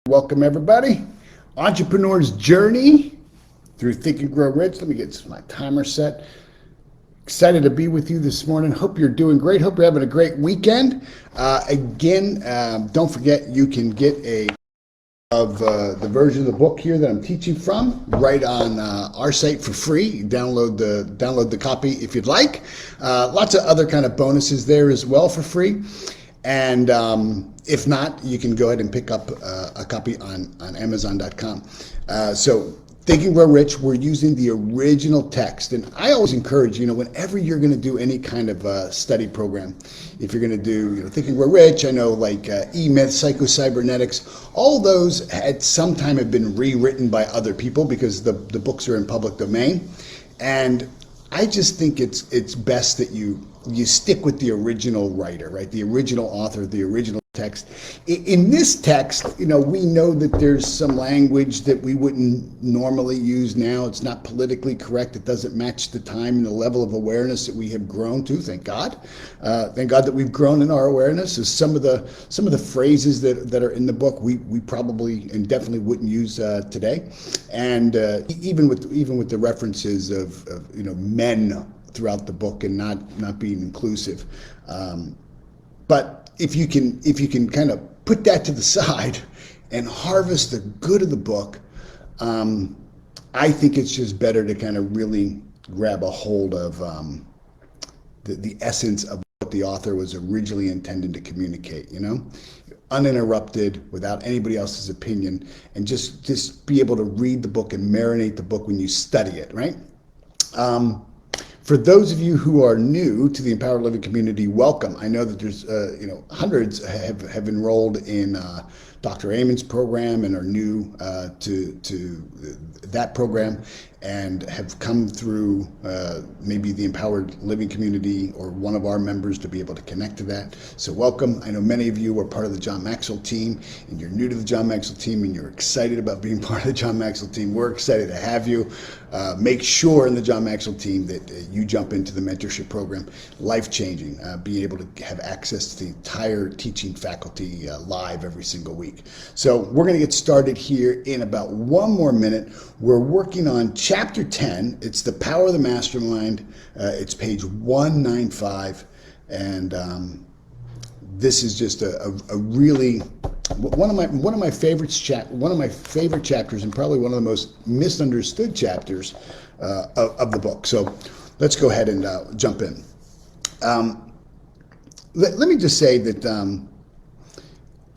Welcome, everybody. Entrepreneur's Journey through Think and Grow Rich. Let me get my timer set. Excited to be with you this morning. Hope you're doing great. Hope you're having a great weekend. Don't forget you can get the version of the book here that I'm teaching from right on our site for free. Download the copy if you'd like. Lots of other kind of bonuses there as well for free. And if not, you can go ahead and pick up a copy on Amazon.com. So Think and Grow Rich, we're using the original text. And I always encourage, whenever you're going to do any kind of study program, if you're going to do, Think and Grow Rich, I know like E-Myth, Psycho-Cybernetics, all those at some time have been rewritten by other people because the books are in public domain. And I just think it's best that you stick with the original writer, right? The original author, the original text. In this text, we know that there's some language that we wouldn't normally use now. It's not politically correct. It doesn't match the time and the level of awareness that we have grown to. Thank God. Thank God that we've grown in our awareness. So some of the phrases that are in the book we probably and definitely wouldn't use today. And even with the references of men throughout the book and not being inclusive. But if you can kind of put that to the side and harvest the good of the book, I think it's just better to kind of really grab a hold of the essence of what the author was originally intended to communicate, uninterrupted, without anybody else's opinion, and just be able to read the book and marinate the book when you study it, right? For those of you who are new to the Empowered Living community, welcome. I know that there's, hundreds have enrolled in Dr. Amen's program and are new to that program and have come through maybe the Empowered Living community or one of our members to be able to connect to that. So welcome. I know many of you are part of the John Maxwell team and you're new to the John Maxwell team and you're excited about being part of the John Maxwell team. We're excited to have you. Make sure in the John Maxwell team that you jump into the mentorship program. Life-changing, being able to have access to the entire teaching faculty live every single week. So we're going to get started here in about one more minute. We're working on Chapter 10, it's The Power of the Mastermind. It's page 195, and this is just a really one of my favorite chapters, and probably one of the most misunderstood chapters of the book. So let's go ahead and jump in. Let me just say that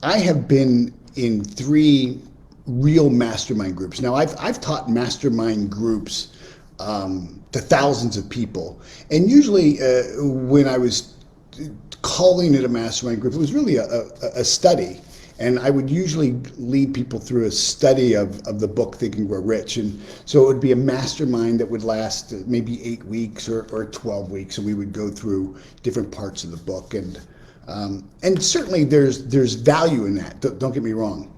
I have been in 3 real mastermind groups. Now, I've taught mastermind groups to thousands of people, and usually when I was calling it a mastermind group, it was really a study, and I would usually lead people through a study of the book Think and Grow Rich, and so it would be a mastermind that would last maybe 8 weeks or 12 weeks, and we would go through different parts of the book, and certainly there's value in that. Don't get me wrong,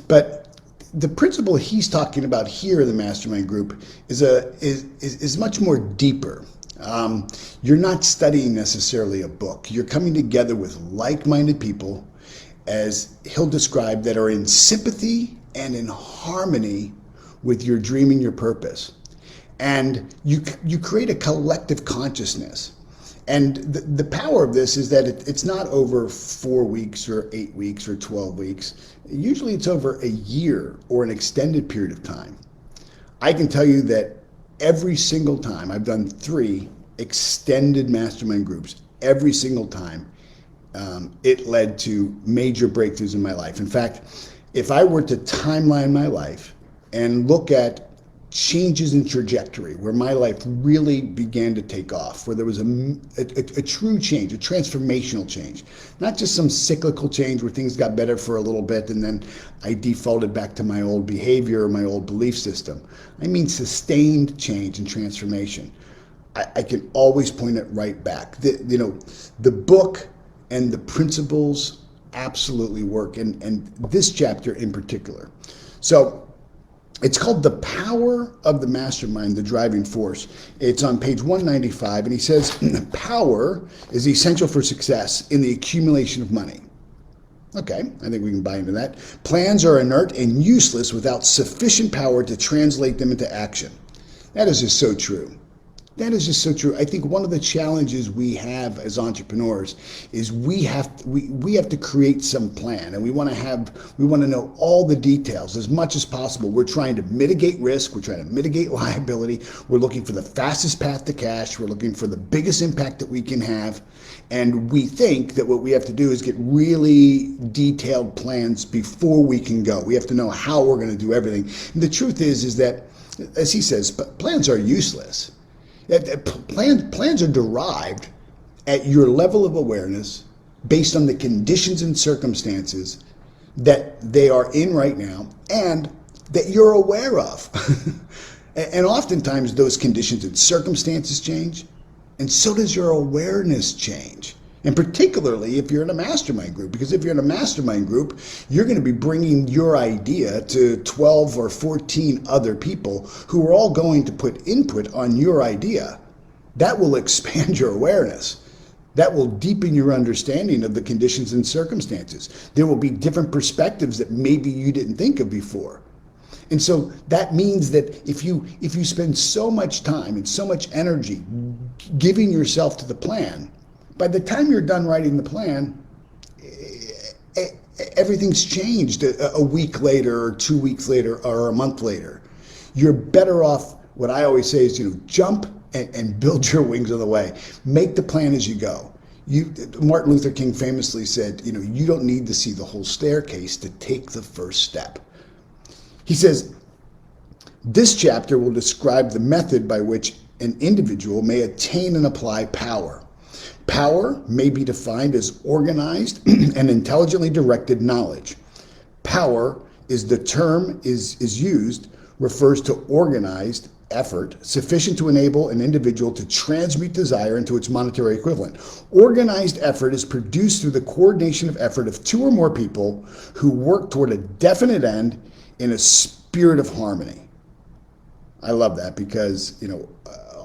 but the principle he's talking about here in the mastermind group is much more deeper. You're not studying necessarily a book. You're coming together with like-minded people, as he'll describe, that are in sympathy and in harmony with your dream and your purpose. And you create a collective consciousness. And the power of this is that it's not over 4 weeks or 8 weeks or 12 weeks. Usually it's over a year or an extended period of time. I can tell you that every single time, I've done 3 extended mastermind groups, every single time it led to major breakthroughs in my life. In fact, if I were to timeline my life and look at changes in trajectory, where my life really began to take off, where there was a true change, a transformational change, not just some cyclical change where things got better for a little bit and then I defaulted back to my old behavior or my old belief system. I mean sustained change and transformation. I can always point it right back. The book and the principles absolutely work, and this chapter in particular. So it's called The Power of the Mastermind, the Driving Force. It's on page 195, and he says, power is essential for success in the accumulation of money. Okay, I think we can buy into that. Plans are inert and useless without sufficient power to translate them into action. That is just so true. That is just so true. I think one of the challenges we have as entrepreneurs is we have to create some plan, and we want to know all the details as much as possible. We're trying to mitigate risk, we're trying to mitigate liability, we're looking for the fastest path to cash, we're looking for the biggest impact that we can have, and we think that what we have to do is get really detailed plans before we can go. We have to know how we're going to do everything. And the truth is that, as he says, plans are useless. Plans are derived at your level of awareness based on the conditions and circumstances that they are in right now and that you're aware of. And oftentimes those conditions and circumstances change, and so does your awareness change. And particularly if you're in a mastermind group, because if you're in a mastermind group, you're going to be bringing your idea to 12 or 14 other people who are all going to put input on your idea. That will expand your awareness. That will deepen your understanding of the conditions and circumstances. There will be different perspectives that maybe you didn't think of before. And so that means that if you spend so much time and so much energy giving yourself to the plan, by the time you're done writing the plan, everything's changed a week later or 2 weeks later or a month later. You're better off, what I always say is, jump and build your wings on the way. Make the plan as you go. Martin Luther King famously said, you don't need to see the whole staircase to take the first step. He says, this chapter will describe the method by which an individual may attain and apply power. Power may be defined as organized and intelligently directed knowledge. Power is the term is used, refers to organized effort sufficient to enable an individual to transmute desire into its monetary equivalent. Organized effort is produced through the coordination of effort of two or more people who work toward a definite end in a spirit of harmony. I love that because,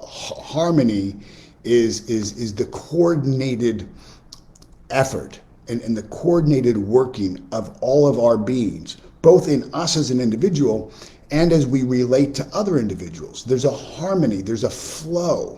harmony is the coordinated effort and the coordinated working of all of our beings, both in us as an individual and as we relate to other individuals. There's a harmony, there's a flow.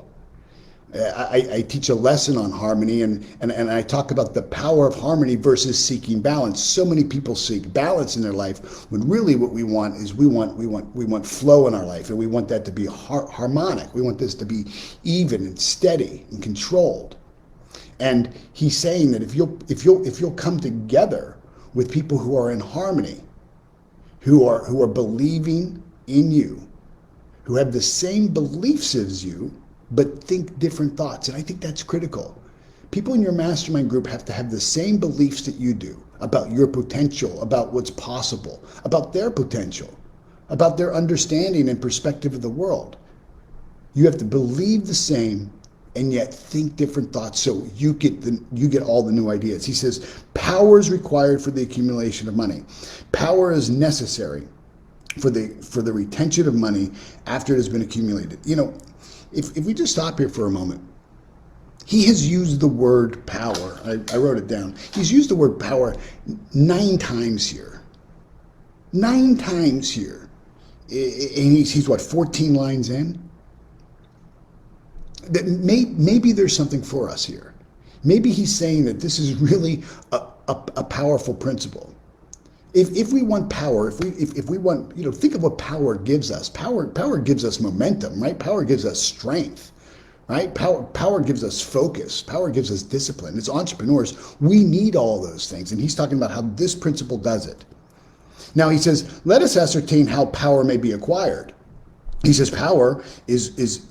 I teach a lesson on harmony and I talk about the power of harmony versus seeking balance. So many people seek balance in their life when really what we want is we want flow in our life, and we want that to be harmonic. We want this to be even and steady and controlled. And he's saying that if you'll come together with people who are in harmony, who are believing in you, who have the same beliefs as you, but think different thoughts. And I think that's critical. People in your mastermind group have to have the same beliefs that you do about your potential, about what's possible, about their potential, about their understanding and perspective of the world. You have to believe the same and yet think different thoughts so you get all the new ideas. He says, power is required for the accumulation of money. Power is necessary for the retention of money after it has been accumulated. If we just stop here for a moment, he has used the word power. I wrote it down. He's used the word power 9 times here. 9 times here. And he's what, 14 lines in? That maybe there's something for us here. Maybe he's saying that this is really a powerful principle. If we want power, if we want, think of what power gives us. Power gives us momentum, right? Power gives us strength, right? Power gives us focus. Power gives us discipline. As entrepreneurs, we need all those things. And he's talking about how this principle does it. Now he says, let us ascertain how power may be acquired. He says power is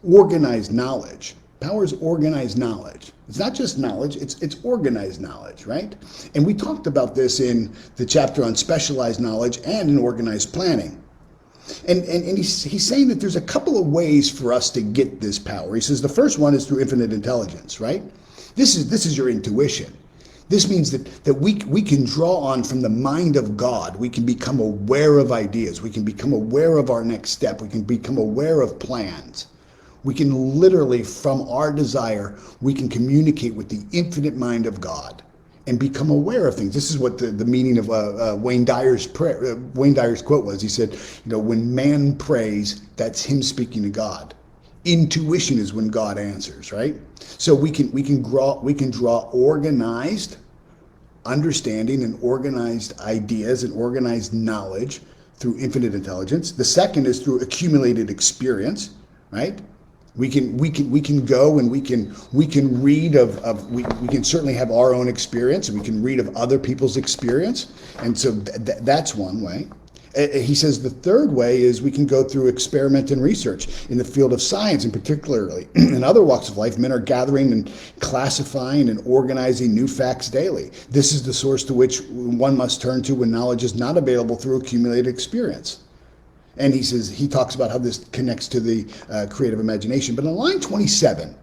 organized knowledge. Power is organized knowledge. It's not just knowledge, it's organized knowledge, right? And we talked about this in the chapter on specialized knowledge and in organized planning. And he's saying that there's a couple of ways for us to get this power. He says the first one is through infinite intelligence, right? This is your intuition. This means that we can draw on from the mind of God. We can become aware of ideas. We can become aware of our next step. We can become aware of plans. We can literally, from our desire, we can communicate with the infinite mind of God. and become aware of things. This is what the meaning of Wayne Dyer's quote was. He said, when man prays, that's him speaking to God. Intuition is when God answers, right? So we can draw organized understanding and organized ideas and organized knowledge through infinite intelligence. The second is through accumulated experience, right? We can go and we can read we can certainly have our own experience, and we can read of other people's experience, and so that's one way. He says the third way is we can go through experiment and research in the field of science, and particularly in other walks of life. Men are gathering and classifying and organizing new facts daily. This is the source to which one must turn to when knowledge is not available through accumulated experience. And he talks about how this connects to the creative imagination. But in line 27,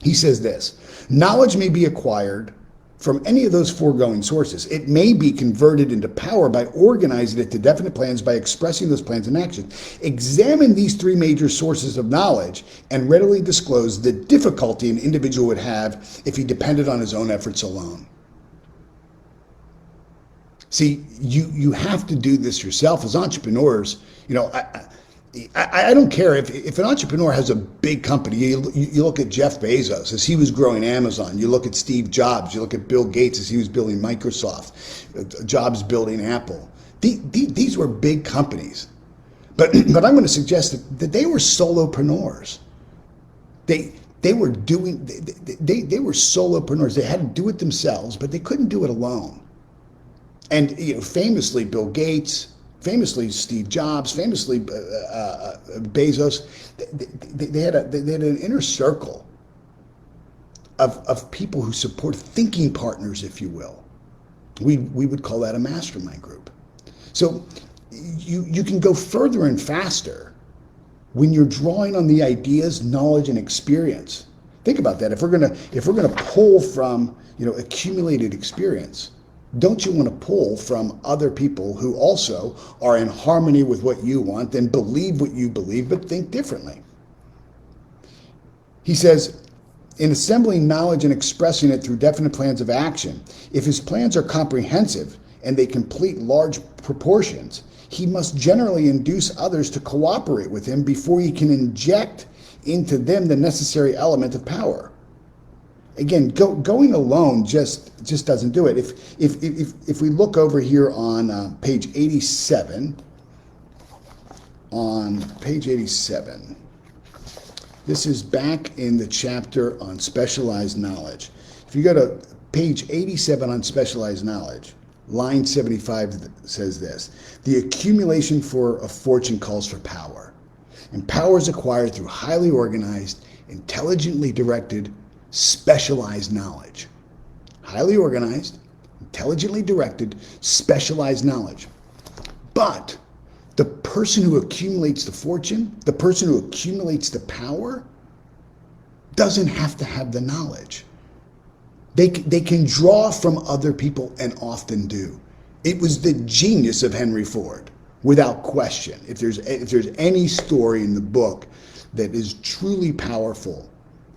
he says this: knowledge may be acquired from any of those foregoing sources. It may be converted into power by organizing it to definite plans, by expressing those plans in action. Examine these three major sources of knowledge and readily disclose the difficulty an individual would have if he depended on his own efforts alone. See, you have to do this yourself as entrepreneurs. I don't care if an entrepreneur has a big company. You look at Jeff Bezos as he was growing Amazon. You look at Steve Jobs. You look at Bill Gates as he was building Microsoft. Jobs building Apple. These were big companies, but I'm going to suggest that they were solopreneurs. They were solopreneurs. They had to do it themselves, but they couldn't do it alone. And famously, Bill Gates, famously Steve Jobs, famously Bezos, they had an inner circle of people who support thinking partners, if you will. We would call that a mastermind group. So you can go further and faster when you're drawing on the ideas, knowledge, and experience. Think about that. If we're gonna pull from accumulated experience, don't you want to pull from other people who also are in harmony with what you want and believe what you believe, but think differently? He says, in assembling knowledge and expressing it through definite plans of action, if his plans are comprehensive and they complete large proportions, he must generally induce others to cooperate with him before he can inject into them the necessary element of power. Again, going alone just doesn't do it. If we look over here on page 87, this is back in the chapter on specialized knowledge. If you go to page 87 on specialized knowledge, line 75 says this: the accumulation for a fortune calls for power, and power is acquired through highly organized, intelligently directed, specialized knowledge. Highly organized, intelligently directed, specialized knowledge. But the person who accumulates the fortune, the person who accumulates the power, doesn't have to have the knowledge. They can draw from other people, and often do. It was the genius of Henry Ford, without question. If there's any story in the book that is truly powerful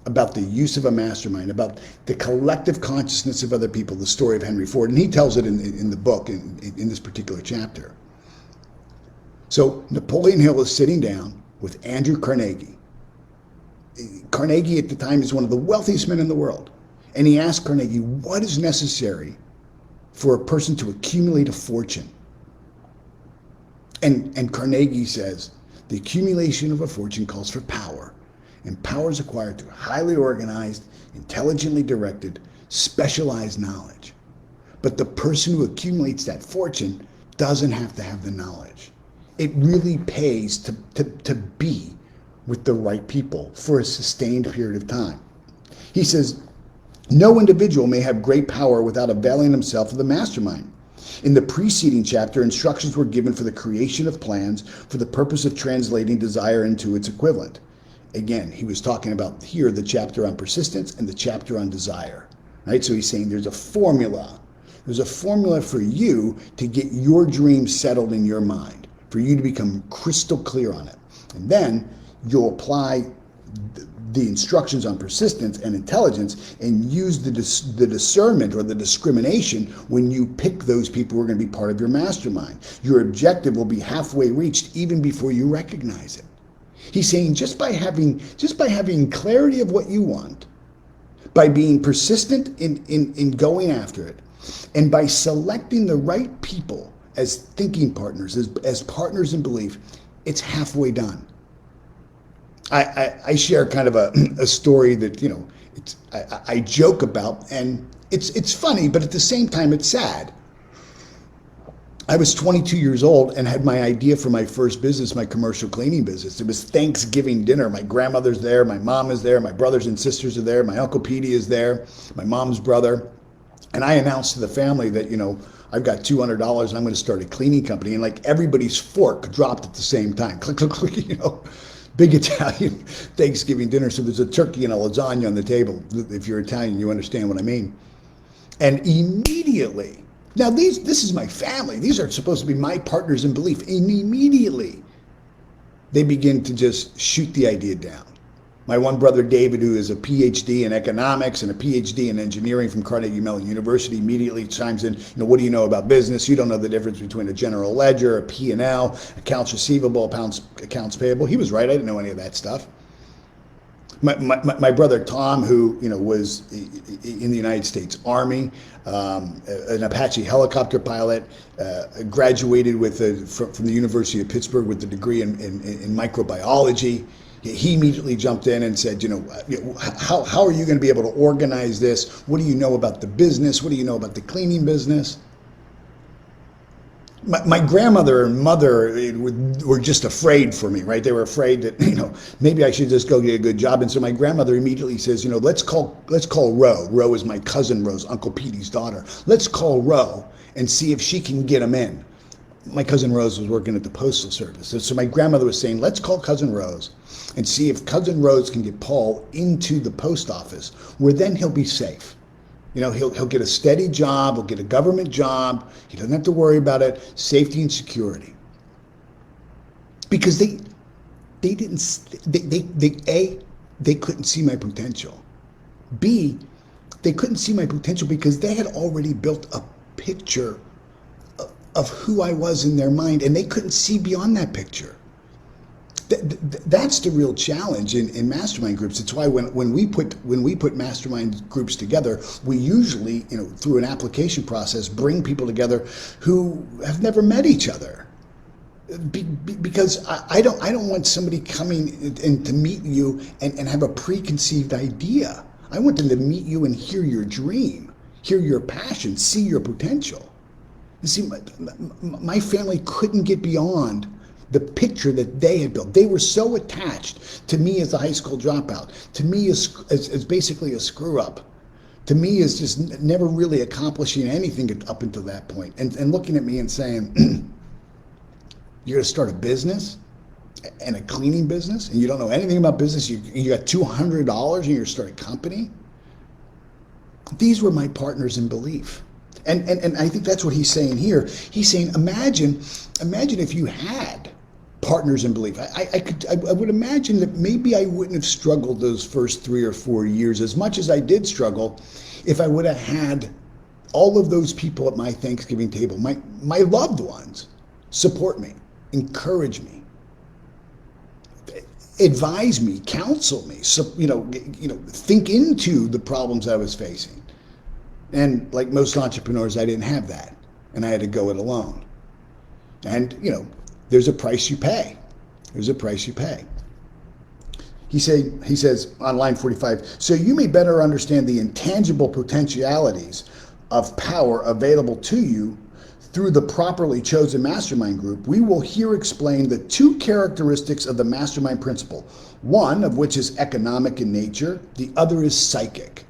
about the use of a mastermind, about the collective consciousness of other people, the story of Henry Ford. And he tells it in the book, in this particular chapter. So Napoleon Hill is sitting down with Andrew Carnegie. Carnegie at the time is one of the wealthiest men in the world. And he asked Carnegie, what is necessary for a person to accumulate a fortune? And Carnegie says, the accumulation of a fortune calls for power. And power is acquired through highly organized, intelligently directed, specialized knowledge. But the person who accumulates that fortune doesn't have to have the knowledge. It really pays to be with the right people for a sustained period of time. He says, no individual may have great power without availing himself of the mastermind. In the preceding chapter, instructions were given for the creation of plans for the purpose of translating desire into its equivalent. Again, he was talking about here the chapter on persistence and the chapter on desire, right? So he's saying there's a formula. There's a formula for you to get your dreams settled in your mind, for you to become crystal clear on it. And then you'll apply the instructions on persistence and intelligence and use the discernment or the discrimination when you pick those people who are going to be part of your mastermind. Your objective will be halfway reached even before you recognize it. He's saying just by having clarity of what you want, by being persistent in going after it, and by selecting the right people as thinking partners, as partners in belief, it's halfway done. I share kind of a story that, you know, I joke about, and it's funny, but at the same time it's sad. I was 22 years old and had my idea for my first business, my commercial cleaning business. It was Thanksgiving dinner. My grandmother's there, my mom is there, my brothers and sisters are there, my Uncle Petey is there, my mom's brother. And I announced to the family that, you know, I've got $200 and I'm going to start a cleaning company. And like everybody's fork dropped at the same time. Click, click, click, you know. Big Italian Thanksgiving dinner. So there's a turkey and a lasagna on the table. If you're Italian, you understand what I mean. And immediately, now this is my family. These are supposed to be my partners in belief. And immediately, they begin to just shoot the idea down. My one brother, David, who is a PhD in economics and a PhD in engineering from Carnegie Mellon University, immediately chimes in, you know, what do you know about business? You don't know the difference between a general ledger, a P&L, accounts receivable, accounts payable. He was right. I didn't know any of that stuff. My brother, Tom, who, you know, was in the United States Army, an Apache helicopter pilot, graduated from the University of Pittsburgh with a degree in microbiology. He immediately jumped in and said, you know, how are you going to be able to organize this? What do you know about the business? What do you know about the cleaning business? My grandmother and mother were just afraid for me, right? They were afraid that, you know, maybe I should just go get a good job. And so my grandmother immediately says, you know, let's call Ro. Ro is my cousin Rose, Uncle Petey's daughter. Let's call Ro and see if she can get him in. My cousin Rose was working at the Postal Service. So my grandmother was saying, let's call cousin Rose and see if cousin Rose can get Paul into the post office, where then he'll be safe. You know, he'll get a steady job, he'll get a government job, he doesn't have to worry about it, safety and security. Because they couldn't see my potential. B, they couldn't see my potential because they had already built a picture of who I was in their mind, and they couldn't see beyond that picture. That's the real challenge in mastermind groups. It's why when we put mastermind groups together, we usually, you know, through an application process, bring people together who have never met each other. Because I don't want somebody coming in to meet you and have a preconceived idea. I want them to meet you and hear your dream, hear your passion, see your potential. You see, my family couldn't get beyond the picture that they had built. They were so attached to me as a high school dropout, to me as basically a screw up, to me as just never really accomplishing anything up until that point, and looking at me and saying, you're going to start a business and a cleaning business, and you don't know anything about business, you got $200 and you're going to start a company? These were my partners in belief. And I think that's what he's saying here. He's saying, imagine if you had partners in belief. I would imagine that maybe I wouldn't have struggled those first 3 or 4 years as much as I did struggle if I would have had all of those people at my Thanksgiving table, my loved ones, support me, encourage me, advise me, counsel me, so, think into the problems I was facing. And like most entrepreneurs, I didn't have that, and I had to go it alone. And, there's a price you pay. There's a price you pay. He says on line 45, so you may better understand the intangible potentialities of power available to you through the properly chosen mastermind group. We will here explain the 2 characteristics of the mastermind principle, one of which is economic in nature, the other is psychic.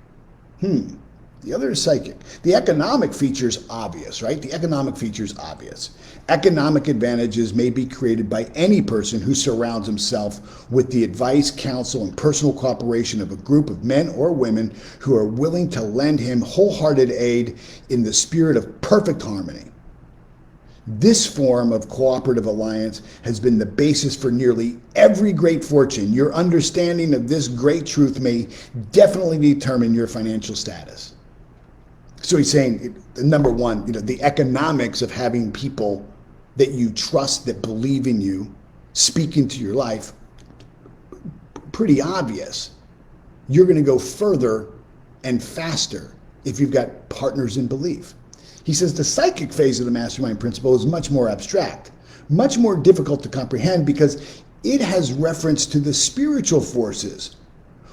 The other is psychic. The economic feature is obvious, right? The economic feature is obvious. Economic advantages may be created by any person who surrounds himself with the advice, counsel, and personal cooperation of a group of men or women who are willing to lend him wholehearted aid in the spirit of perfect harmony. This form of cooperative alliance has been the basis for nearly every great fortune. Your understanding of this great truth may definitely determine your financial status. So he's saying, number one, the economics of having people that you trust, that believe in you, speak into your life, pretty obvious. You're going to go further and faster if you've got partners in belief. He says the psychic phase of the mastermind principle is much more abstract, much more difficult to comprehend because it has reference to the spiritual forces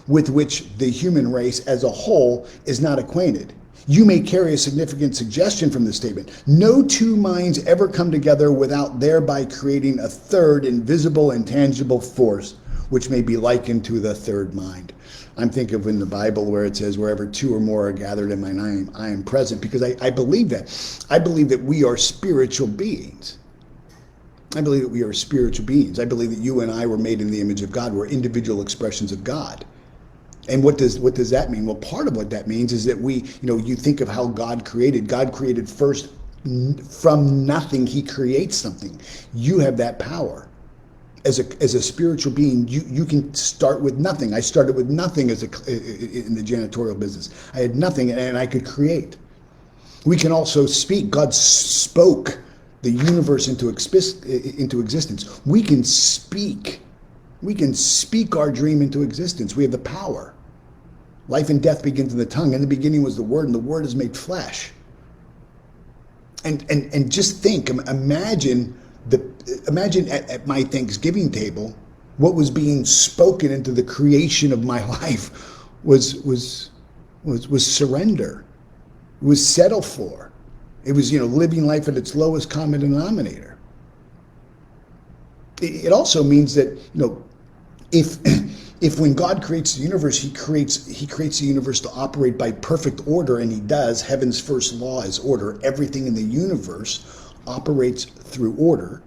with which the human race as a whole is not acquainted. You may carry a significant suggestion from this statement. No two minds ever come together without thereby creating a third invisible and tangible force, which may be likened to the third mind. I'm thinking of in the Bible where it says, wherever two or more are gathered in my name, I am present, because I believe that. I believe that we are spiritual beings. I believe that we are spiritual beings. I believe that you and I were made in the image of God. We're individual expressions of God. And what does that mean? Well, part of what that means is that you think of how God created. God created first from nothing. He creates something. You have that power. As a spiritual being, you can start with nothing. I started with nothing in the janitorial business. I had nothing, and I could create. We can also speak. God spoke the universe into existence. We can speak. We can speak our dream into existence. We have the power. Life and death begins in the tongue. In the beginning was the Word, and the Word is made flesh. And just think, imagine at my Thanksgiving table, what was being spoken into the creation of my life was surrender. It was settle for. It was living life at its lowest common denominator. It also means that if when God creates the universe, he creates the universe to operate by perfect order, and he does. Heaven's first law is order. Everything in the universe operates through order,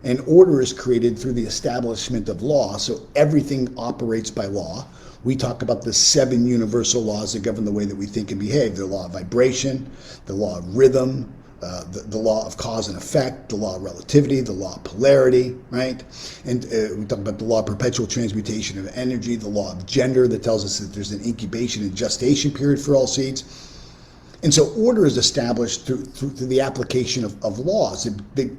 and order is created through the establishment of law. So everything operates by law. We talk about the 7 universal laws that govern the way that we think and behave. The law of vibration, the law of rhythm, the law of cause and effect, the law of relativity, the law of polarity, right? And we talk about the law of perpetual transmutation of energy, the law of gender that tells us that there's an incubation and gestation period for all seeds. And so order is established through the application of laws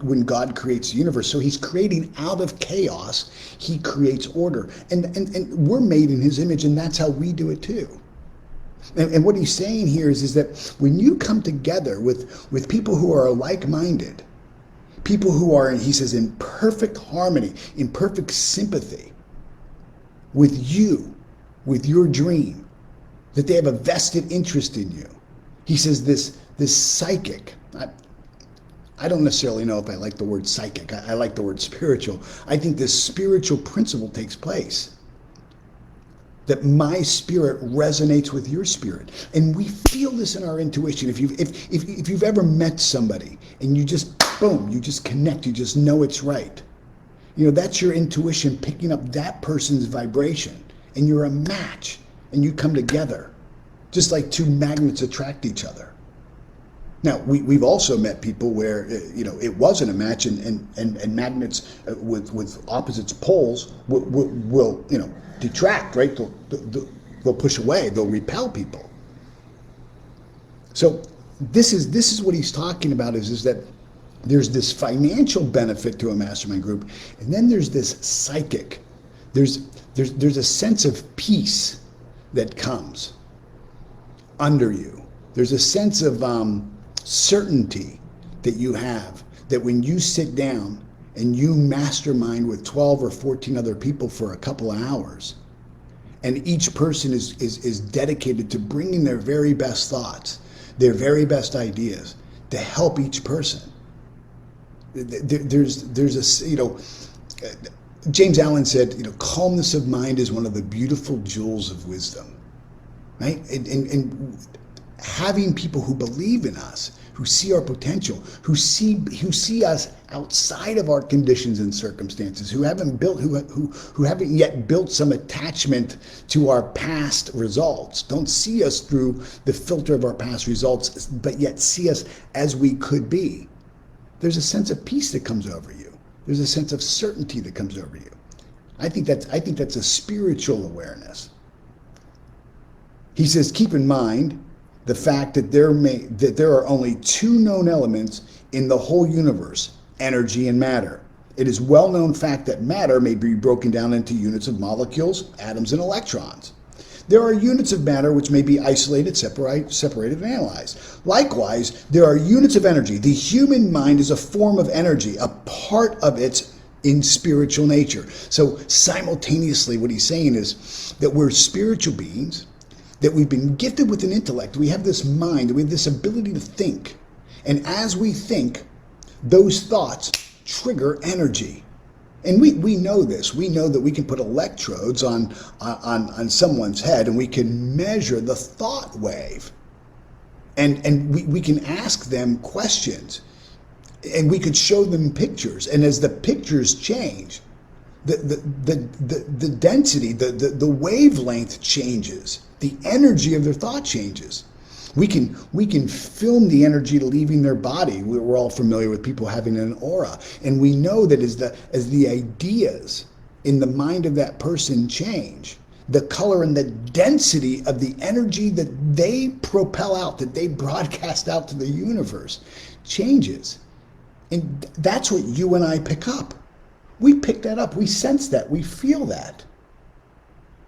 when God creates the universe. So he's creating out of chaos, he creates order. And we're made in his image, and that's how we do it too. And what he's saying here is that when you come together with people who are like-minded, people who are, he says, in perfect harmony, in perfect sympathy with you, with your dream, that they have a vested interest in you. He says this psychic, I don't necessarily know if I like the word psychic. I like the word spiritual. I think this spiritual principle takes place. That my spirit resonates with your spirit. And we feel this in our intuition. If you've ever met somebody and you just, boom, you just connect, you just know it's right. That's your intuition picking up that person's vibration. And you're a match. And you come together. Just like two magnets attract each other. Now, we've also met people where, it wasn't a match and magnets with opposite poles will detract, right? They'll push away, they'll repel people. So this is what he's talking about is that there's this financial benefit to a mastermind group, and then there's this psychic. There's a sense of peace that comes under you. There's a sense of certainty that you have, that when you sit down and you mastermind with 12 or 14 other people for a couple of hours, and each person is dedicated to bringing their very best thoughts, their very best ideas to help each person. There's James Allen said, calmness of mind is one of the beautiful jewels of wisdom. Right? And having people who believe in us, who see our potential, who see us outside of our conditions and circumstances, who haven't yet built some attachment to our past results, don't see us through the filter of our past results, but yet see us as we could be. there's a sense of peace that comes over you. There's a sense of certainty that comes over you. I think that's a spiritual awareness. He says, keep in mind the fact that there are only two known elements in the whole universe, energy and matter. It is well-known fact that matter may be broken down into units of molecules, atoms, and electrons. There are units of matter which may be isolated, separated, and analyzed. Likewise, there are units of energy. The human mind is a form of energy, a part of its in spiritual nature. So simultaneously, what he's saying is that we're spiritual beings, that we've been gifted with an intellect. We have this mind, we have this ability to think. And as we think, those thoughts trigger energy. And we know this. We know that we can put electrodes on someone's head and we can measure the thought wave. And we can ask them questions. And we could show them pictures. And as the pictures change, the density, the wavelength changes. The energy of their thought changes. We can film the energy leaving their body. We're all familiar with people having an aura, and we know that as the ideas in the mind of that person change, the color and the density of the energy that they propel out, that they broadcast out to the universe, changes. And that's what you and I pick up. We pick that up. We sense that. We feel that.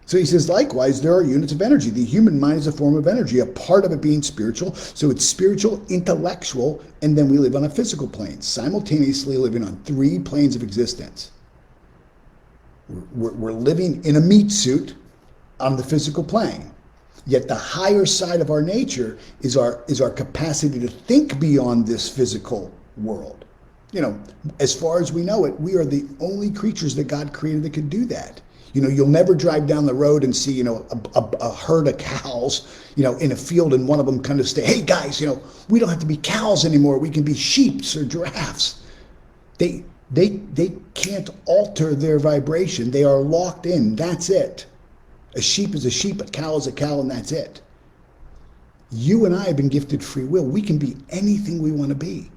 So he says, likewise, there are units of energy. The human mind is a form of energy, a part of it being spiritual. So it's spiritual, intellectual, and then we live on a physical plane, simultaneously living on three planes of existence. We're living in a meat suit on the physical plane. Yet the higher side of our nature is our capacity to think beyond this physical world. You know, as far as we know it, we are the only creatures that God created that could do that. You know, you'll never drive down the road and see, you know, a herd of cows, you know, in a field, and one of them kind of say, hey guys, you know, we don't have to be cows anymore. We can be sheep or giraffes. They can't alter their vibration. They are locked in. That's it. A sheep is a sheep, a cow is a cow, and that's it. You and I have been gifted free will. We can be anything we want to be.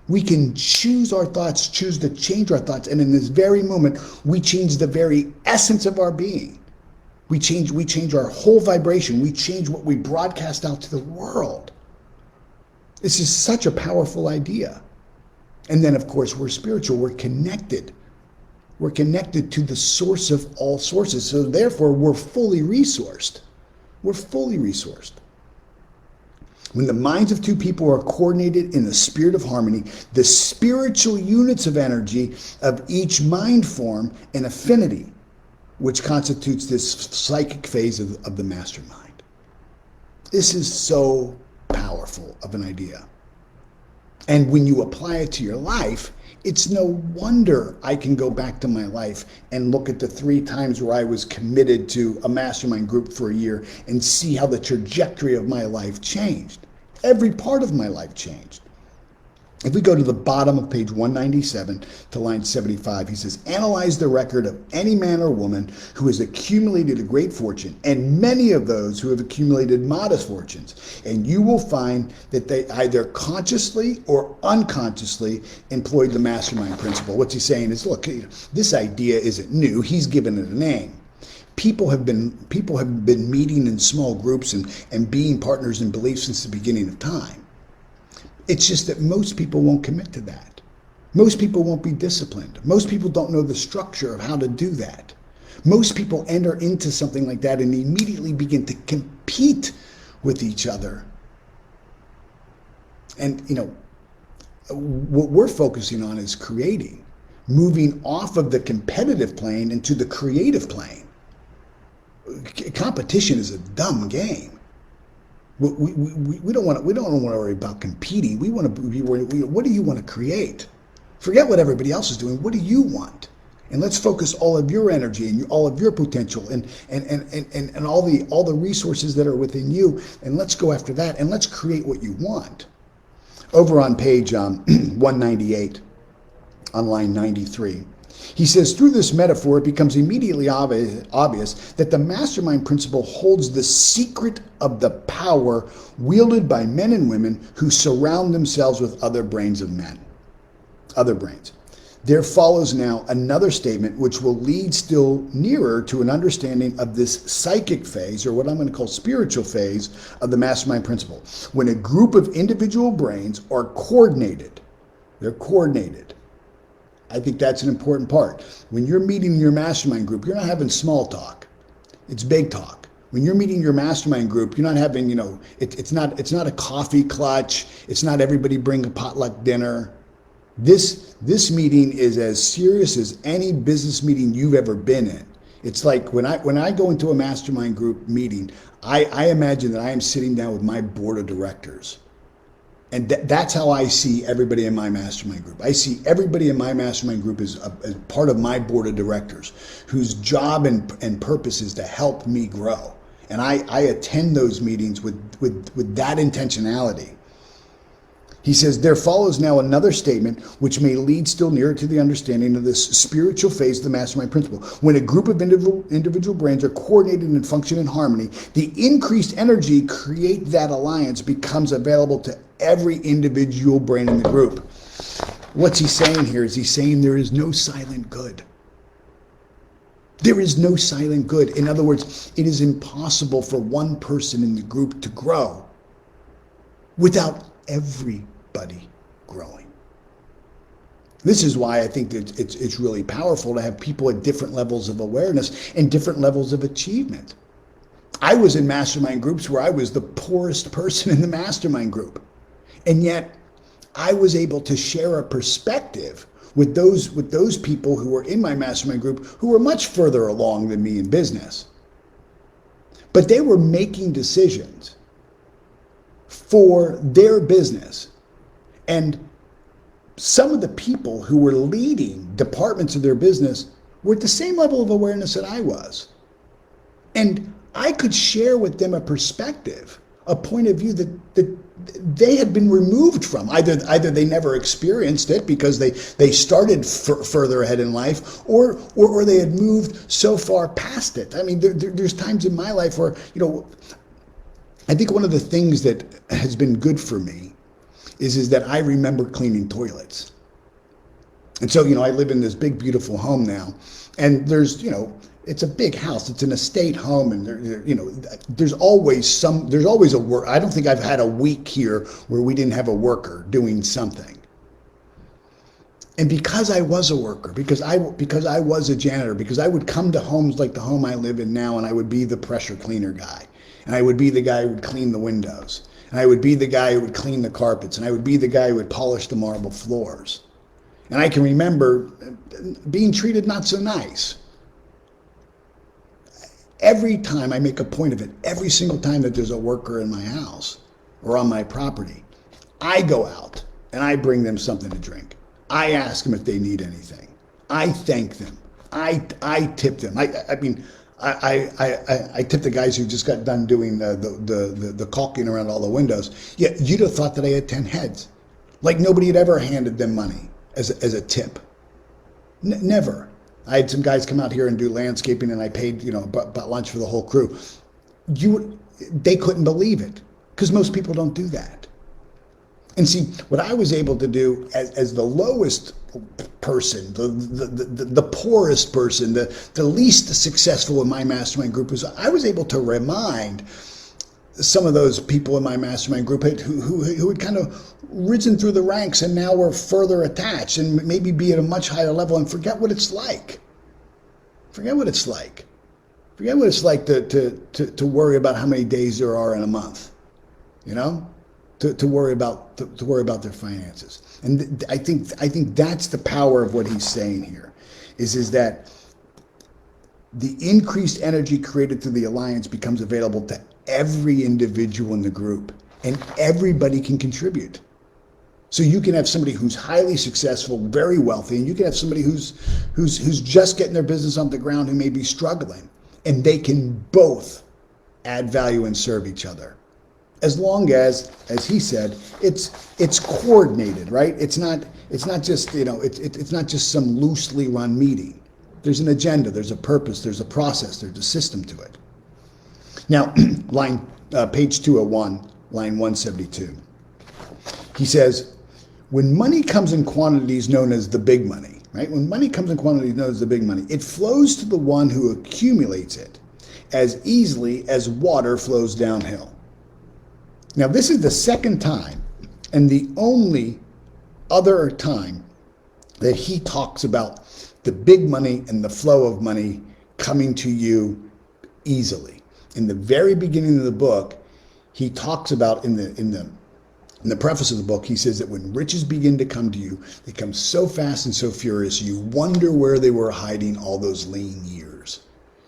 We can choose our thoughts, choose to change our thoughts, and in this very moment, we change the very essence of our being. We change our whole vibration. We change what we broadcast out to the world. This is such a powerful idea. And then, of course, we're spiritual. We're connected. We're connected to the source of all sources. So therefore, we're fully resourced. We're fully resourced. When the minds of two people are coordinated in the spirit of harmony, the spiritual units of energy of each mind form an affinity, which constitutes this psychic phase of the mastermind. This is so powerful of an idea. And when you apply it to your life, it's no wonder I can go back to my life and look at the 3 times where I was committed to a mastermind group for a year and see how the trajectory of my life changed. Every part of my life changed. If we go to the bottom of page 197 to line 75, he says, analyze the record of any man or woman who has accumulated a great fortune and many of those who have accumulated modest fortunes, and you will find that they either consciously or unconsciously employed the mastermind principle. What's he saying is, look, this idea isn't new. He's given it a name. People have been meeting in small groups and being partners in belief since the beginning of time. It's just that most people won't commit to that. Most people won't be disciplined. Most people don't know the structure of how to do that. Most people enter into something like that and immediately begin to compete with each other. And, you know, what we're focusing on is creating, moving off of the competitive plane into the creative plane. Competition is a dumb game. We don't want to worry about competing. We want to be worried. What do you want to create? Forget what everybody else is doing. What do you want? And let's focus all of your energy and all of your potential and all the resources that are within you. And let's go after that. And let's create what you want. Over on page 198, on line 93. He says, through this metaphor, it becomes immediately obvious that the mastermind principle holds the secret of the power wielded by men and women who surround themselves with other brains of men. other brains. There follows now another statement which will lead still nearer to an understanding of this psychic phase, or what I'm going to call spiritual phase, of the mastermind principle. When a group of individual brains are coordinated, they're coordinated. I think that's an important part. When you're meeting your mastermind group, you're not having small talk. It's big talk. When you're meeting your mastermind group, you're not having, it's not a coffee clutch. It's not everybody bring a potluck dinner. This meeting is as serious as any business meeting you've ever been in. It's like when I go into a mastermind group meeting, I imagine that I am sitting down with my board of directors. And that's how I see everybody in my mastermind group. I see everybody in my mastermind group as part of my board of directors, whose job and purpose is to help me grow. And I attend those meetings with that intentionality. He says, there follows now another statement which may lead still nearer to the understanding of this spiritual phase of the mastermind principle. When a group of individual brains are coordinated and function in harmony, the increased energy create that alliance becomes available to every individual brain in the group. What's he saying here? Is he saying there is no silent good? There is no silent good. In other words, it is impossible for one person in the group to grow without everybody growing. This is why I think that it's really powerful to have people at different levels of awareness and different levels of achievement. I was in mastermind groups where I was the poorest person in the mastermind group. And yet I was able to share a perspective with those people who were in my mastermind group who were much further along than me in business. But they were making decisions for their business. And some of the people who were leading departments of their business were at the same level of awareness that I was. And I could share with them a perspective, a point of view that they had been removed from. Either they never experienced it because they started further ahead in life, or they had moved so far past it. I mean, there's times in my life where, I think one of the things that has been good for me is that I remember cleaning toilets. And so, I live in this big, beautiful home now, and there's, it's a big house. It's an estate home, and there's always a work. I don't think I've had a week here where we didn't have a worker doing something. And because I was a worker, because I was a janitor, because I would come to homes like the home I live in now, and I would be the pressure cleaner guy, and I would be the guy who would clean the windows, and I would be the guy who would clean the carpets, and I would be the guy who would polish the marble floors. And I can remember being treated not so nice. Every time I make a point of it, every single time that there's a worker in my house or on my property, I go out and I bring them something to drink. I ask them if they need anything. I thank them. I tip them. I tip the guys who just got done doing the caulking around all the windows. Yeah, you'd have thought that I had 10 heads. Like nobody had ever handed them money as a tip. Never. I had some guys come out here and do landscaping, and I paid, about lunch for the whole crew. They couldn't believe it, because most people don't do that. And see, what I was able to do as the lowest person, the poorest person, the least successful in my mastermind group, was I was able to remind some of those people in my mastermind group who had kind of risen through the ranks and now were further attached and maybe be at a much higher level, and forget what it's like. Forget what it's like. Forget what it's like to worry about how many days there are in a month, to worry about their finances. And I think that's the power of what he's saying here, is that the increased energy created through the alliance becomes available to every individual in the group, and everybody can contribute. So you can have somebody who's highly successful, very wealthy, and you can have somebody who's just getting their business on the ground, who may be struggling, and they can both add value and serve each other. As long as he said, it's coordinated, right? It's not just, it's not just some loosely run meeting. There's an agenda, there's a purpose, there's a process, there's a system to it. Now, page 201, line 172. He says, When money comes in quantities known as the big money, right? When money comes in quantities known as the big money, it flows to the one who accumulates it as easily as water flows downhill. Now, this is the second time and the only other time that he talks about the big money and the flow of money coming to you easily. In the very beginning of the book, he talks about in the preface of the book, he says that when riches begin to come to you, they come so fast and so furious, you wonder where they were hiding all those lean years.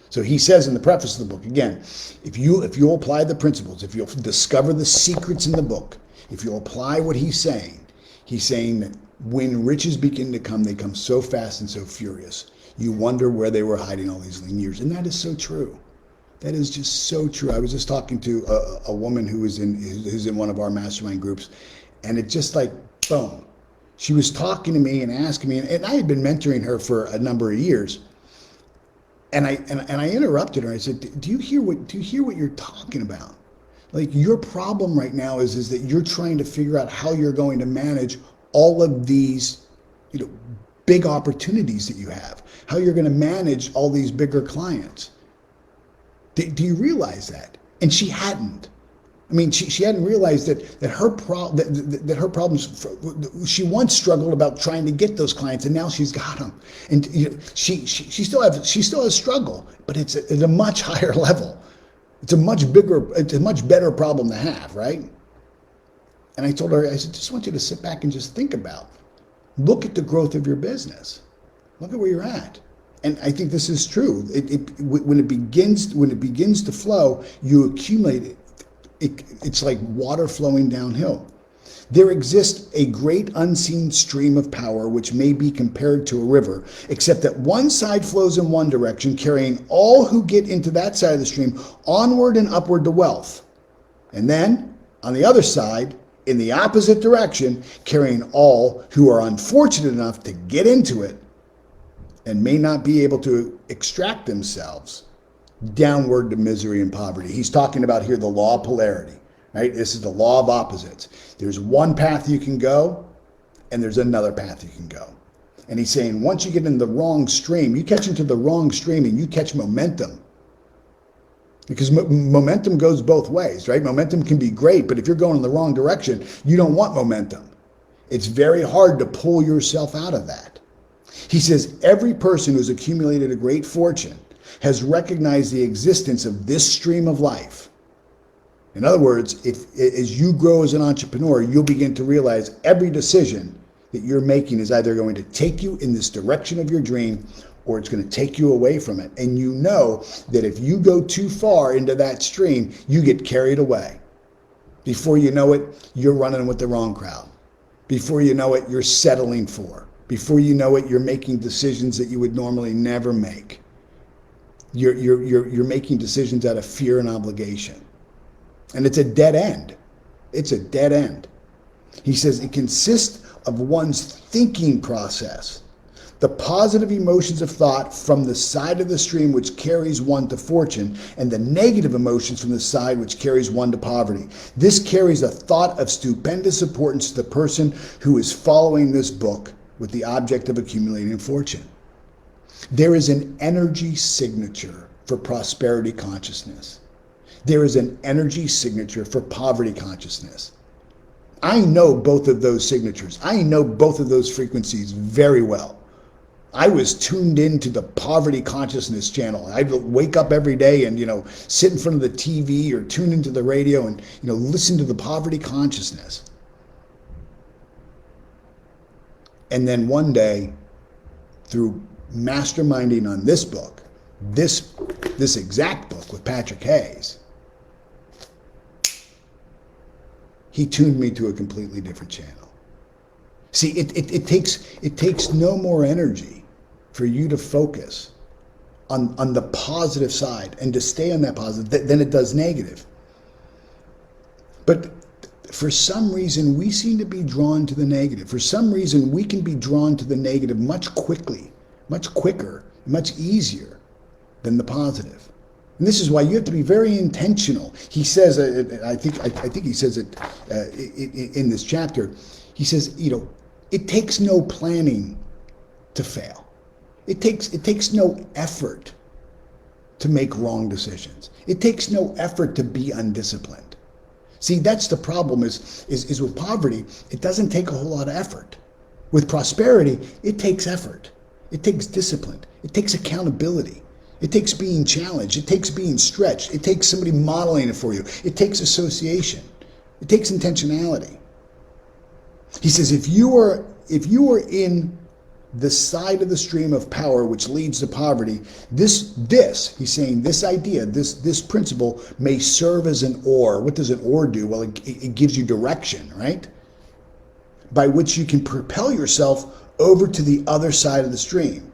So he says in the preface of the book, again, if you'll apply the principles, if you'll discover the secrets in the book, if you'll apply what he's saying that when riches begin to come, they come so fast and so furious. You wonder where they were hiding all these lean years. And that is so true. That is just so true. I was just talking to a woman who's in one of our mastermind groups, and it just like, boom. She was talking to me and asking me, and I had been mentoring her for a number of years. And I interrupted her. I said, do you hear what you're talking about? Like, your problem right now is that you're trying to figure out how you're going to manage all of these, big opportunities that you have, how you're going to manage all these bigger clients. Do you realize that? And she hadn't. I mean, she hadn't realized that her problems. She once struggled about trying to get those clients, and now she's got them. And she still has struggle, but it's at a much higher level. It's a much better problem to have, right? And I told her, I said, just want you to sit back and just think about, look at the growth of your business. Look at where you're at. And I think this is true. When it begins to flow, you accumulate it. It's like water flowing downhill. There exists a great unseen stream of power which may be compared to a river, except that one side flows in one direction, carrying all who get into that side of the stream onward and upward to wealth. And then, on the other side, in the opposite direction, carrying all who are unfortunate enough to get into it and may not be able to extract themselves downward to misery and poverty. He's talking about here the law of polarity, right? This is the law of opposites. There's one path you can go, and there's another path you can go. And he's saying once you get in the wrong stream, you catch into the wrong stream and you catch momentum. Because momentum goes both ways, right? Momentum can be great, but if you're going in the wrong direction, you don't want momentum. It's very hard to pull yourself out of that. He says every person who's accumulated a great fortune has recognized the existence of this stream of life. In other words, as you grow as an entrepreneur, you'll begin to realize every decision that you're making is either going to take you in this direction of your dream or it's going to take you away from it. And you know that if you go too far into that stream, you get carried away. Before you know it, you're running with the wrong crowd. Before you know it, you're settling for. Before you know it, you're making decisions that you would normally never make. You're making decisions out of fear and obligation. And it's a dead end. It's a dead end. He says it consists of one's thinking process, the positive emotions of thought from the side of the stream which carries one to fortune, and the negative emotions from the side which carries one to poverty. This carries a thought of stupendous importance to the person who is following this book with the object of accumulating fortune. There is an energy signature for prosperity consciousness. There is an energy signature for poverty consciousness. I know both of those signatures. I know both of those frequencies very well. I was tuned into the poverty consciousness channel. I'd wake up every day and, sit in front of the TV or tune into the radio and, listen to the poverty consciousness. And then one day, through masterminding on this book, this exact book with Patrick Hayes, he tuned me to a completely different channel. See, it takes no more energy for you to focus on the positive side and to stay on that positive than it does negative. But for some reason, we seem to be drawn to the negative. For some reason, we can be drawn to the negative much quicker, much easier than the positive. And this is why you have to be very intentional. He says, I think he says it in this chapter, He says, it takes no planning to fail. It takes no effort to make wrong decisions. It takes no effort to be undisciplined. See, that's the problem is with poverty, it doesn't take a whole lot of effort. With prosperity, it takes effort. It takes discipline. It takes accountability. It takes being challenged. It takes being stretched. It takes somebody modeling it for you. It takes association. It takes intentionality. He says, if you are in the side of the stream of power which leads to poverty, he's saying this idea, this principle may serve as an oar. What does an oar do? Well, it gives you direction, right? By which you can propel yourself over to the other side of the stream.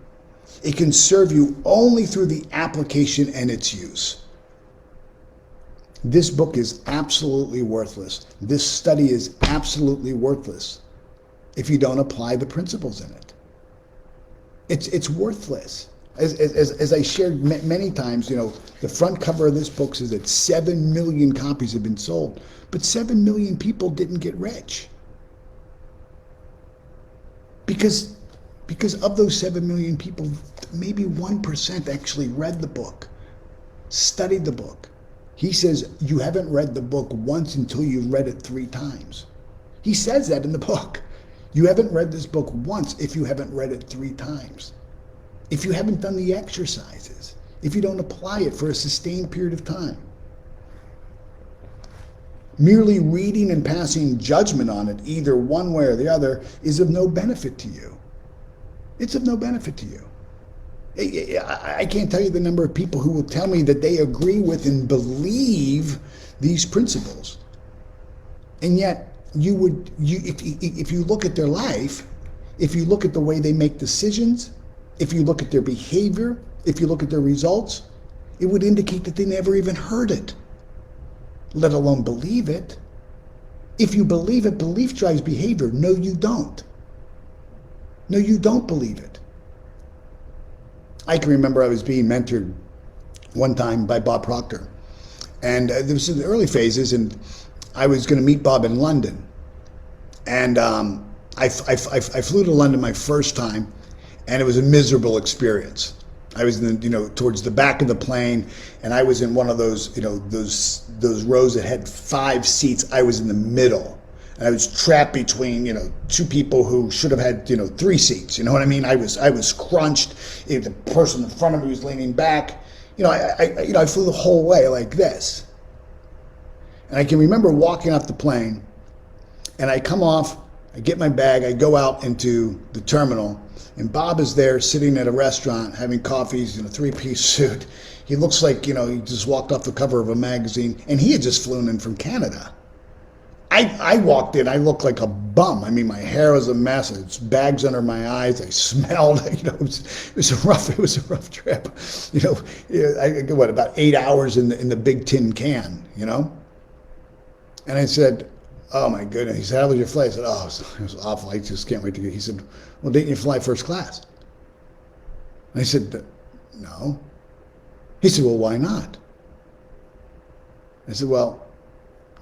It can serve you only through the application and its use. This book is absolutely worthless. This study is absolutely worthless if you don't apply the principles in it. It's worthless. As I shared many times, the front cover of this book says that 7 million copies have been sold, but 7 million people didn't get rich. Because of those 7 million people, maybe 1% actually read the book, studied the book. He says you haven't read the book once until you've read it 3 times. He says that in the book. You haven't read this book once if you haven't read it 3 times. If you haven't done the exercises, if you don't apply it for a sustained period of time. Merely reading and passing judgment on it, either one way or the other, is of no benefit to you. It's of no benefit to you. I can't tell you the number of people who will tell me that they agree with and believe these principles. And yet, if you look at their life, if you look at the way they make decisions, if you look at their behavior, if you look at their results, it would indicate that they never even heard it, let alone believe it. If you believe it, belief drives behavior. No, you don't. No, you don't believe it. I can remember I was being mentored one time by Bob Proctor. And this was in the early phases, and I was going to meet Bob in London. And I flew to London my first time, and it was a miserable experience. I was towards the back of the plane, and I was in one of those, those rows that had 5 seats. I was in the middle. And I was trapped between, 2 people who should have had, 3 seats. You know what I mean? I was crunched. The person in front of me was leaning back. I flew the whole way like this. And I can remember walking off the plane, and I come off, I get my bag, I go out into the terminal, and Bob is there sitting at a restaurant having coffee. He's in a 3-piece suit. He looks like, he just walked off the cover of a magazine, and he had just flown in from Canada. I walked in, I looked like a bum. I mean, my hair was a mess. It's bags under my eyes. I smelled. It was a rough trip. About 8 hours in the big tin can. And I said, "Oh my goodness." He said, "How was your flight?" I said, "Oh, it was awful. I just can't wait to get." He said, "Well, didn't you fly first class?" And I said, "No." He said, "Well, why not?" I said, "Well,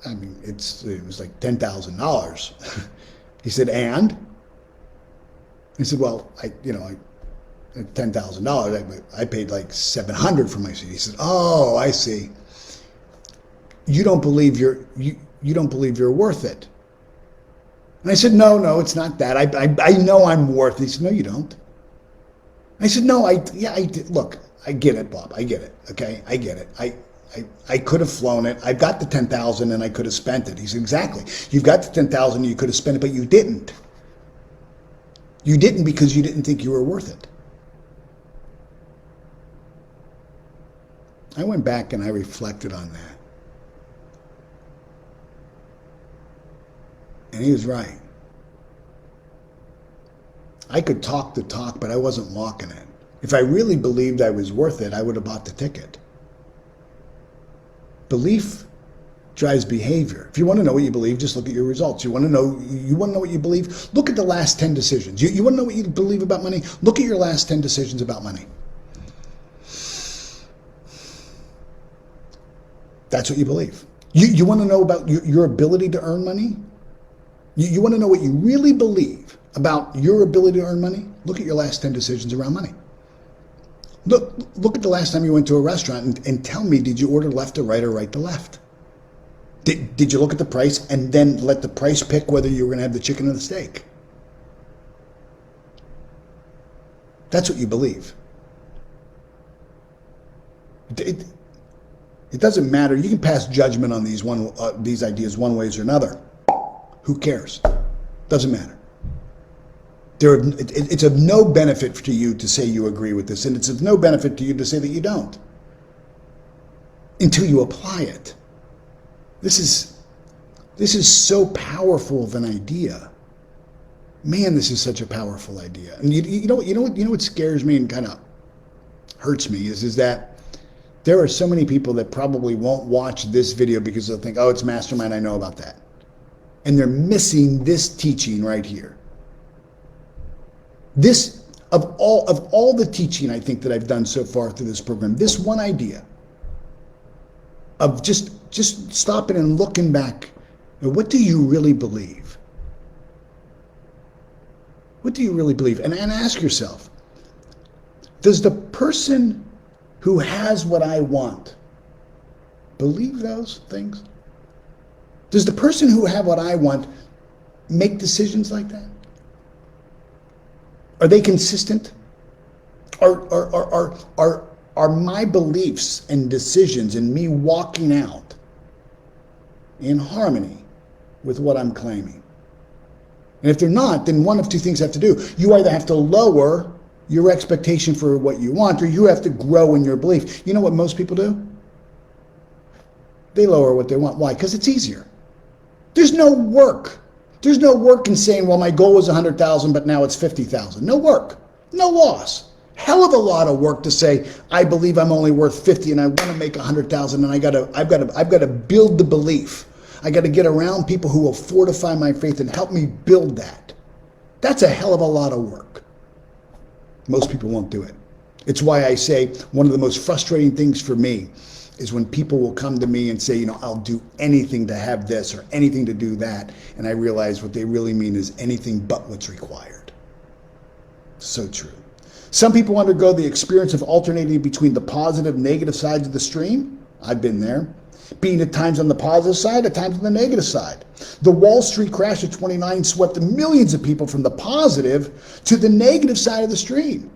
I mean, it was like $10,000. He said, "And?" He said, "Well, $10,000. I paid like $700 for my seat." He said, "Oh, I see. You don't believe you don't believe you're worth it." And I said, "No, it's not that. I know I'm worth it." He said, "No, you don't." I said, "No, I did. Look, I get it, Bob. I get it. Okay, I get it. I could have flown it. I've got the $10,000 and I could have spent it." He said, "Exactly. You've got the $10,000, you could have spent it, but you didn't. You didn't because you didn't think you were worth it." I went back and I reflected on that. And he was right. I could talk the talk, but I wasn't walking it. If I really believed I was worth it, I would have bought the ticket. Belief drives behavior. If you want to know what you believe, just look at your results. You want to know what you believe? Look at the last 10 decisions. You want to know what you believe about money? Look at your last 10 decisions about money. That's what you believe. You want to know about your ability to earn money? You want to know what you really believe about your ability to earn money? Look at your last 10 decisions around money. Look at the last time you went to a restaurant and tell me, did you order left to right or right to left? Did you look at the price and then let the price pick whether you were going to have the chicken or the steak? That's what you believe. It doesn't matter. You can pass judgment on these ideas one way or another. Who cares? Doesn't matter. It's of no benefit to you to say you agree with this, and it's of no benefit to you to say that you don't until you apply it. This is so powerful of an idea. Man, this is such a powerful idea. And you know what scares me and kind of hurts me is that there are so many people that probably won't watch this video because they'll think, oh, it's Mastermind, I know about that. And they're missing this teaching right here. This, of all the teaching I think that I've done so far through this program, this one idea of just stopping and looking back, what do you really believe? What do you really believe? And ask yourself, does the person who has what I want believe those things? Does the person who have what I want make decisions like that? Are they consistent? Are my beliefs and decisions and me walking out in harmony with what I'm claiming? And if they're not, then one of two things have to do. You either have to lower your expectation for what you want, or you have to grow in your belief. You know what most people do? They lower what they want. Why? Because it's easier. There's no work. There's no work in saying, well, my goal was 100,000, but now it's 50,000. No work. No loss. Hell of a lot of work to say, I believe I'm only worth 50 and I want to make 100,000, and I've got to build the belief. I got to get around people who will fortify my faith and help me build that. That's a hell of a lot of work. Most people won't do it. It's why I say one of the most frustrating things for me is when people will come to me and say, I'll do anything to have this or anything to do that. And I realize what they really mean is anything but what's required. So true. Some people undergo the experience of alternating between the positive and negative sides of the stream. I've been there. Being at times on the positive side, at times on the negative side. The Wall Street crash of 29 swept millions of people from the positive to the negative side of the stream.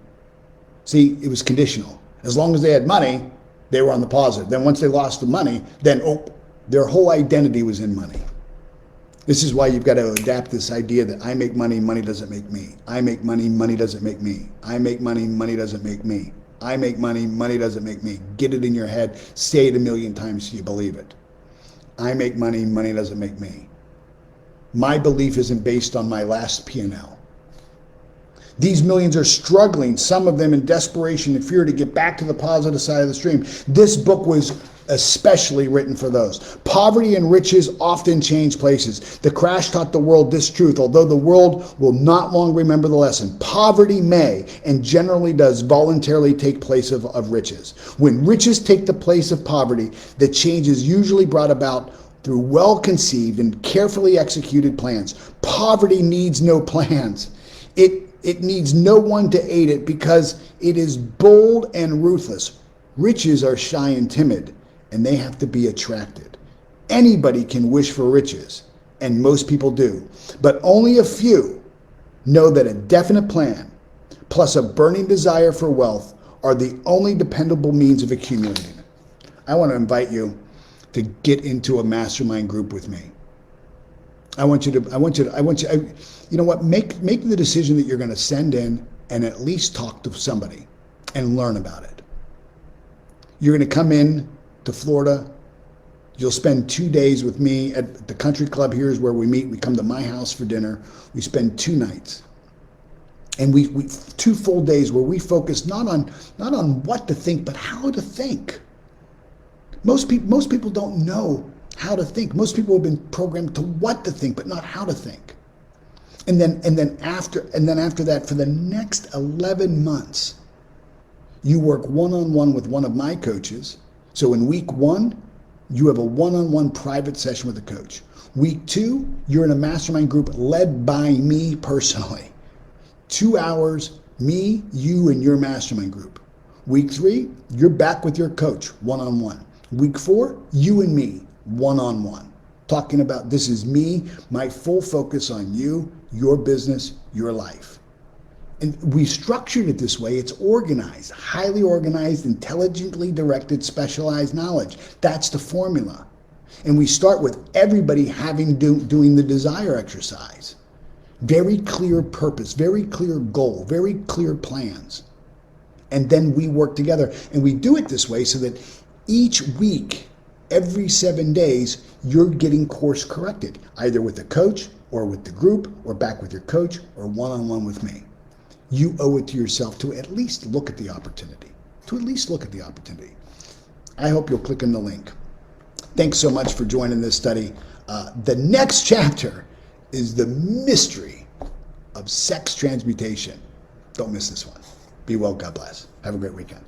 See, it was conditional. As long as they had money, they were on the positive. Then once they lost the money, then their whole identity was in money. This is why you've got to adapt this idea that I make money, money doesn't make me. I make money, money doesn't make me. I make money, money doesn't make me. I make money, money doesn't make me. Get it in your head. Say it 1,000,000 times so you believe it. I make money, money doesn't make me. My belief isn't based on my last P&L. These millions are struggling, some of them in desperation and fear, to get back to the positive side of the stream. This book was especially written for those. Poverty and riches often change places. The crash taught the world this truth, although the world will not long remember the lesson. Poverty may, and generally does, voluntarily take place of riches. When riches take the place of poverty, the change is usually brought about through well-conceived and carefully executed plans. Poverty needs no plans. It needs no one to aid it because it is bold and ruthless. Riches are shy and timid, and they have to be attracted. Anybody can wish for riches, and most people do, but only a few know that a definite plan plus a burning desire for wealth are the only dependable means of accumulating it. I want to invite you to get into a mastermind group with me. You know what? Make the decision that you're going to send in and at least talk to somebody and learn about it. You're going to come in to Florida. You'll spend 2 days with me at the country club. Here is where we meet. We come to my house for dinner. We spend 2 nights. And we 2 full days where we focus not on what to think, but how to think. Most people don't know how to think. Most people have been programmed to what to think, but not how to think. And then after that, for the next 11 months, you work one-on-one with one of my coaches. So in week 1, you have a one-on-one private session with a coach. Week 2, you're in a mastermind group led by me personally. 2 hours, me, you, and your mastermind group. Week 3, you're back with your coach, one-on-one. Week 4, you and me, one-on-one. Talking about this is me, my full focus on you, your business, your life. And we structured it this way. It's organized, highly organized, intelligently directed, specialized knowledge. That's the formula. And we start with everybody doing the desire exercise. Very clear purpose, very clear goal, very clear plans. And then we work together. And we do it this way so that each week, every 7 days, you're getting course corrected, either with a coach or with the group or back with your coach or one-on-one with me. You owe it to yourself to at least look at the opportunity, I hope you'll click on the link. Thanks so much for joining this study. The next chapter is the mystery of sex transmutation. Don't miss this one. Be well, God bless. Have a great weekend.